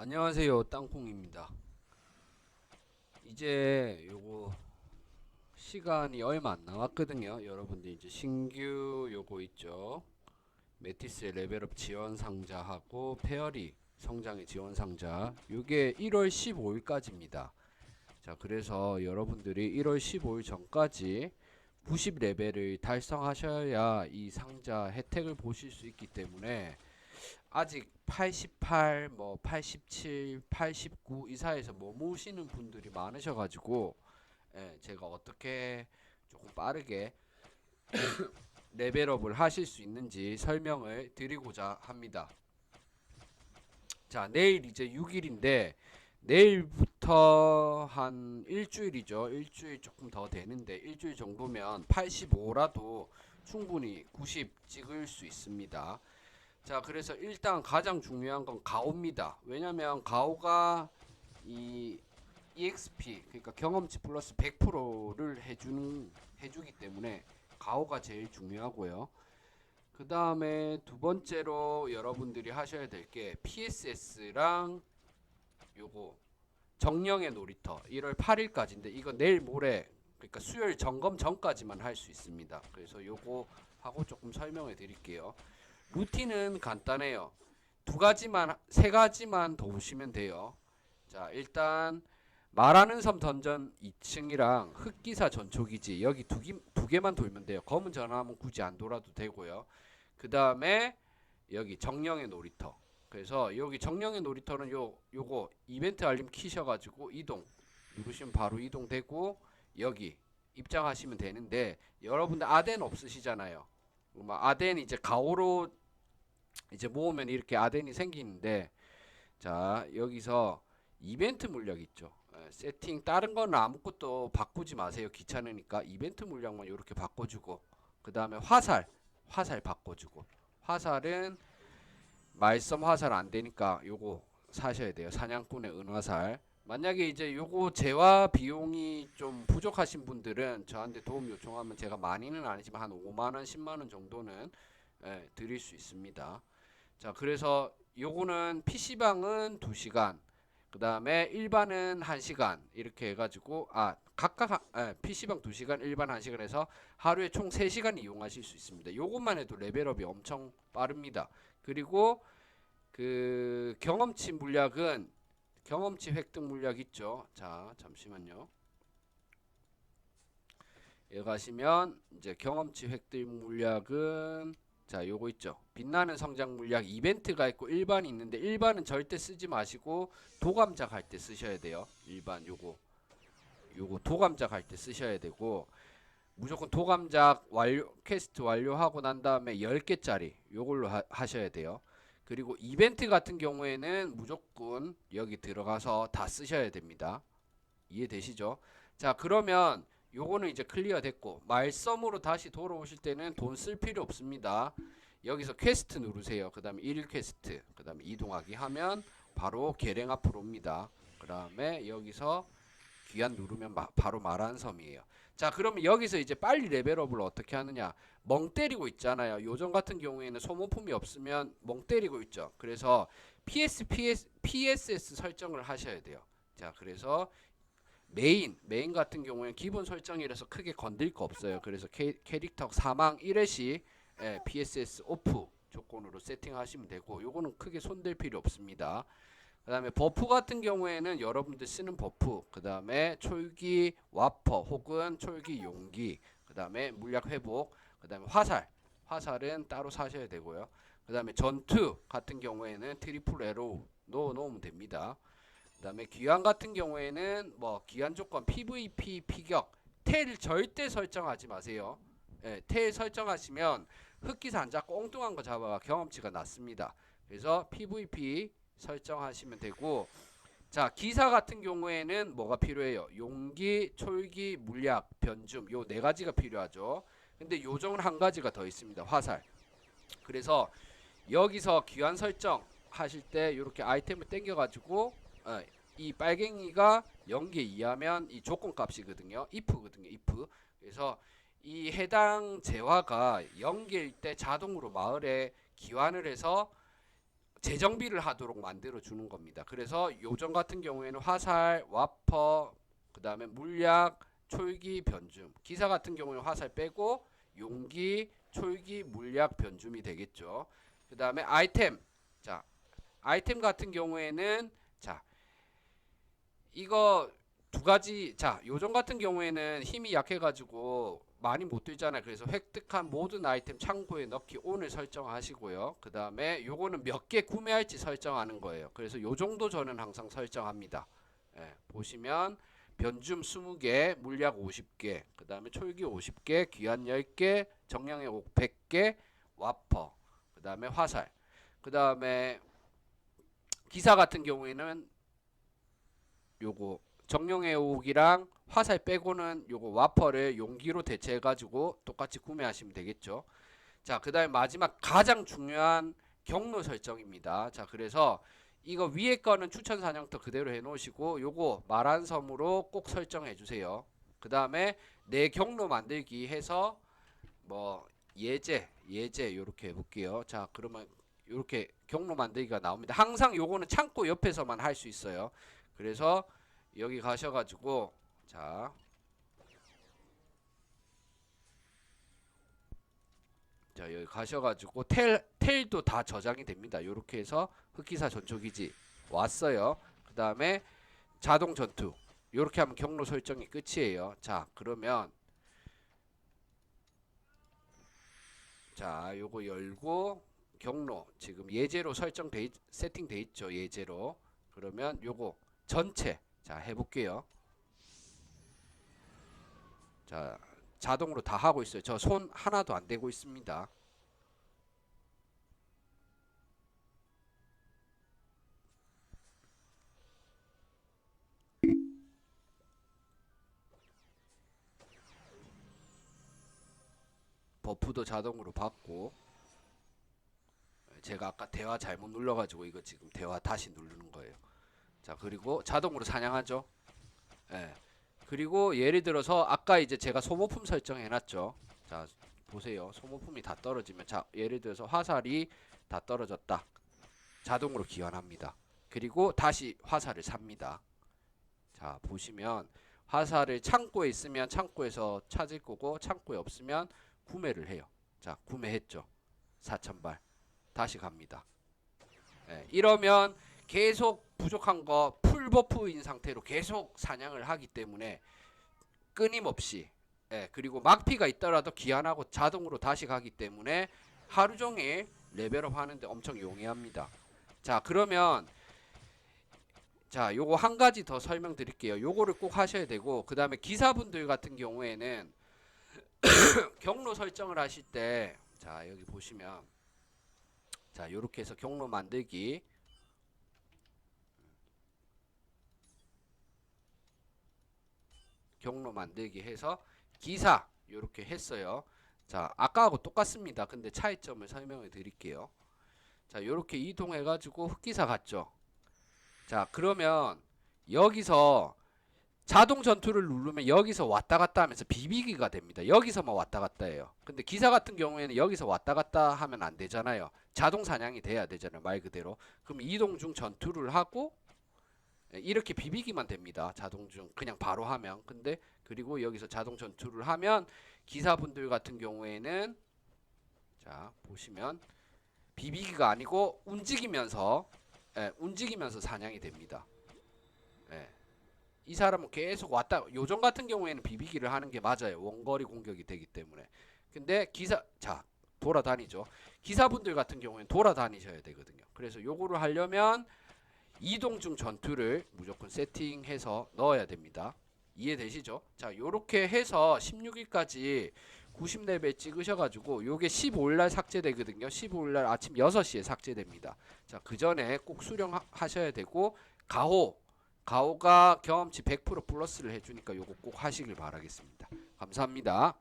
안녕하세요, 땅콩입니다. 이제 요거 시간이 얼마 안 남았거든요. 여러분들 이제 신규 요거 있죠. 메티스의 레벨업 지원 상자하고 페어리 성장의 지원 상자. 요게 1월 15일까지입니다. 자, 그래서 여러분들이 1월 15일 전까지 90레벨을 달성하셔야 이 상자 혜택을 보실 수 있기 때문에 아직 88, 뭐 87, 89 이사에서 머무시는 분들이 많으셔가지고 제가 어떻게 조금 빠르게 레벨업을 하실 수 있는지 설명을 드리고자 합니다. 자, 내일 이제 6일인데 내일부터 한 일주일이죠. 일주일 조금 더 되는데 일주일 정도면 85라도 충분히 90 찍을 수 있습니다. 자, 그래서 일단 가장 중요한 건 가오입니다. 왜냐면 가오가 이 EXP, 그러니까 경험치 플러스 100%를 해주기 때문에 가오가 제일 중요하고요. 그 다음에 두 번째로 여러분들이 하셔야 될 게 PSS랑 요거 정령의 놀이터 1월 8일까지인데 이거 내일 모레, 그러니까 수요일 점검 전까지만 할 수 있습니다. 그래서 요거 하고 조금 설명해 드릴게요. 루틴은 간단해요. 세 가지만 더 보시면 돼요. 자, 일단 말하는 섬 던전 2층이랑 흑기사 전초기지 여기 두 개만 돌면 돼요. 검은 전함은 굳이 안 돌아도 되고요. 그 다음에 여기 정령의 놀이터. 그래서 여기 정령의 놀이터는 요거 이벤트 알림 키셔가지고 이동 누르시면 바로 이동되고 여기 입장하시면 되는데 여러분들 아덴 없으시잖아요. 아덴 이제 가오로 이제 모으면 이렇게 아덴이 생기는데, 자 여기서 이벤트 물약 있죠. 세팅 다른 건 아무것도 바꾸지 마세요. 귀찮으니까 이벤트 물약만 이렇게 바꿔주고, 그 다음에 화살 바꿔주고. 화살은 말섬 화살 안 되니까 요거 사셔야 돼요. 사냥꾼의 은화살. 만약에 이제 요거 재화 비용이 좀 부족하신 분들은 저한테 도움 요청하면 제가 많이는 아니지만 한 5만원 10만원 정도는 드릴 수 있습니다. 자, 그래서 요거는 PC방은 2시간, 그 다음에 일반은 1시간, 이렇게 해가지고, 각각, PC방 2시간, 일반 1시간 해서 하루에 총 3시간 이용하실 수 있습니다. 요것만 해도 레벨업이 엄청 빠릅니다. 그리고 그 경험치 물약은, 경험치 획득 물약 있죠. 자, 잠시만요. 여기 가시면, 이제 경험치 획득 물약은, 자, 요거 있죠. 빛나는 성장 물약 이벤트가 있고 일반이 있는데 일반은 절대 쓰지 마시고 도감작 할 때 쓰셔야 돼요. 일반 요거 도감작 할 때 쓰셔야 되고, 무조건 도감작 완료 퀘스트 완료하고 난 다음에 10개짜리 요걸로 하셔야 돼요. 그리고 이벤트 같은 경우에는 무조건 여기 들어가서 다 쓰셔야 됩니다. 이해되시죠? 자, 그러면 요거는 이제 클리어 됐고, 말섬으로 다시 돌아오실 때는 돈 쓸 필요 없습니다. 여기서 퀘스트 누르세요. 그 다음에 1일 퀘스트, 그 다음에 이동하기 하면 바로 계랭 앞으로 옵니다. 그 다음에 여기서 귀환 누르면 바로 말하는 섬이에요. 자, 그러면 여기서 이제 빨리 레벨업을 어떻게 하느냐. 멍 때리고 있잖아요. 요정 같은 경우에는 소모품이 없으면 멍 때리고 있죠. 그래서 PSS 설정을 하셔야 돼요. 자, 그래서 메인 같은 경우에는 기본 설정이라서 크게 건들 거 없어요. 그래서 캐릭터 사망 1회시 PSS 오프 조건으로 세팅하시면 되고, 요거는 크게 손댈 필요 없습니다. 그 다음에 버프 같은 경우에는 여러분들 쓰는 버프, 그 다음에 촐기 와퍼 혹은 촐기 용기, 그 다음에 물약 회복, 그 다음에 화살은 따로 사셔야 되고요. 그 다음에 전투 같은 경우에는 트리플 에로우 넣어놓으면 됩니다. 그 다음에 귀환 같은 경우에는 뭐 귀환 조건 PVP 피격 텔 절대 설정하지 마세요. 텔 설정하시면 흑기사 안 잡고 엉뚱한 거 잡아가 경험치가 낮습니다. 그래서 PVP 설정하시면 되고, 자 기사 같은 경우에는 뭐가 필요해요? 용기, 촐기, 물약, 변줌 요 네 가지가 필요하죠. 근데 요정은 한 가지가 더 있습니다. 화살. 그래서 여기서 귀환 설정 하실 때 이렇게 아이템을 땡겨 가지고 이 빨갱이가 0개 이하면 이 조건 값이거든요. if거든요. if. 그래서 이 해당 재화가 0개일 때 자동으로 마을에 기환을 해서 재정비를 하도록 만들어 주는 겁니다. 그래서 요정 같은 경우에는 화살, 와퍼, 그 다음에 물약, 촐기, 변줌. 기사 같은 경우에는 화살 빼고 용기, 촐기, 물약, 변줌이 되겠죠. 그 다음에 아이템. 자, 아이템 같은 경우에는 자, 이거 두 가지. 자, 요정 같은 경우에는 힘이 약해가지고 많이 못 들잖아요. 그래서 획득한 모든 아이템 창고에 넣기 ON을 설정하시고요. 그 다음에 요거는 몇 개 구매할지 설정하는 거예요. 그래서 요 정도 저는 항상 설정합니다. 예, 보시면 변줌 20개, 물약 50개, 그 다음에 촐기 50개, 귀한 10개, 정령의 옥 100개, 와퍼, 그 다음에 화살, 그 다음에 기사 같은 경우에는 요거 정령의 옥이랑 화살 빼고는 요거 와퍼를 용기로 대체해가지고 똑같이 구매하시면 되겠죠. 자, 그 다음에 마지막 가장 중요한 경로 설정입니다. 자, 그래서 이거 위에 거는 추천 사냥터 그대로 해놓으시고 요거 말한 섬으로 꼭 설정해 주세요. 그 다음에 내 경로 만들기 해서 뭐 예제 요렇게 해볼게요. 자, 그러면 요렇게 경로 만들기가 나옵니다. 항상 요거는 창고 옆에서만 할 수 있어요. 그래서 여기 가셔가지고 자 여기 가셔가지고 텔도 다 저장이 됩니다. 요렇게 해서 흑기사 전초기지 왔어요. 그 다음에 자동 전투 요렇게 하면 경로 설정이 끝이에요. 자, 그러면 자 요거 열고 경로 지금 예제로 세팅돼 있죠. 예제로. 그러면 요거 전체 자 해볼게요. 자, 자동으로 다 하고 있어요. 저 손 하나도 안 대고 있습니다. 버프도 자동으로 받고 제가 아까 대화 잘못 눌러가지고 이거 지금 대화 다시 누르는 거예요. 자, 그리고 자동으로 사냥하죠. 예. 그리고 예를 들어서 아까 이제 제가 소모품 설정해놨죠. 자, 보세요. 소모품이 다 떨어지면 자, 예를 들어서 화살이 다 떨어졌다. 자동으로 기환합니다. 그리고 다시 화살을 삽니다. 자, 보시면 화살을 창고에 있으면 창고에서 찾을 거고 창고에 없으면 구매를 해요. 자, 구매했죠. 4,000발. 다시 갑니다. 예, 이러면 계속 부족한 거 풀버프인 상태로 계속 사냥을 하기 때문에 끊임없이 그리고 막피가 있더라도 기한하고 자동으로 다시 가기 때문에 하루 종일 레벨업 하는데 엄청 용이합니다. 자, 그러면 자, 요거 한 가지 더 설명드릴게요. 요거를 꼭 하셔야 되고 그 다음에 기사분들 같은 경우에는 경로 설정을 하실 때 자, 여기 보시면 자, 요렇게 해서 경로 만들기 해서 기사 요렇게 했어요. 자, 아까하고 똑같습니다. 근데 차이점을 설명을 드릴게요. 자, 요렇게 이동해 가지고 흑기사 갔죠. 자, 그러면 여기서 자동 전투를 누르면 여기서 왔다 갔다 하면서 비비기가 됩니다. 여기서만 왔다 갔다 해요. 근데 기사 같은 경우에는 여기서 왔다 갔다 하면 안 되잖아요. 자동 사냥이 돼야 되잖아요. 말 그대로. 그럼 이동 중 전투를 하고 이렇게 비비기만 됩니다. 자동 중 그냥 바로 하면. 근데 그리고 여기서 자동 전투를 하면 기사분들 같은 경우에는 자, 보시면 비비기가 아니고 움직이면서 사냥이 됩니다. 이 사람은 계속 왔다. 요정 같은 경우에는 비비기를 하는 게 맞아요. 원거리 공격이 되기 때문에. 근데 자, 돌아다니죠. 기사분들 같은 경우에는 돌아다니셔야 되거든요. 그래서 요거를 하려면 이동 중 전투를 무조건 세팅해서 넣어야 됩니다. 이해되시죠? 자, 요렇게 해서 16일까지 90레벨 찍으셔가지고 요게 15일날 삭제되거든요. 15일날 아침 6시에 삭제됩니다. 자, 그 전에 꼭 수령하셔야 되고 가오가 경험치 100% 플러스를 해주니까 요거 꼭 하시길 바라겠습니다. 감사합니다.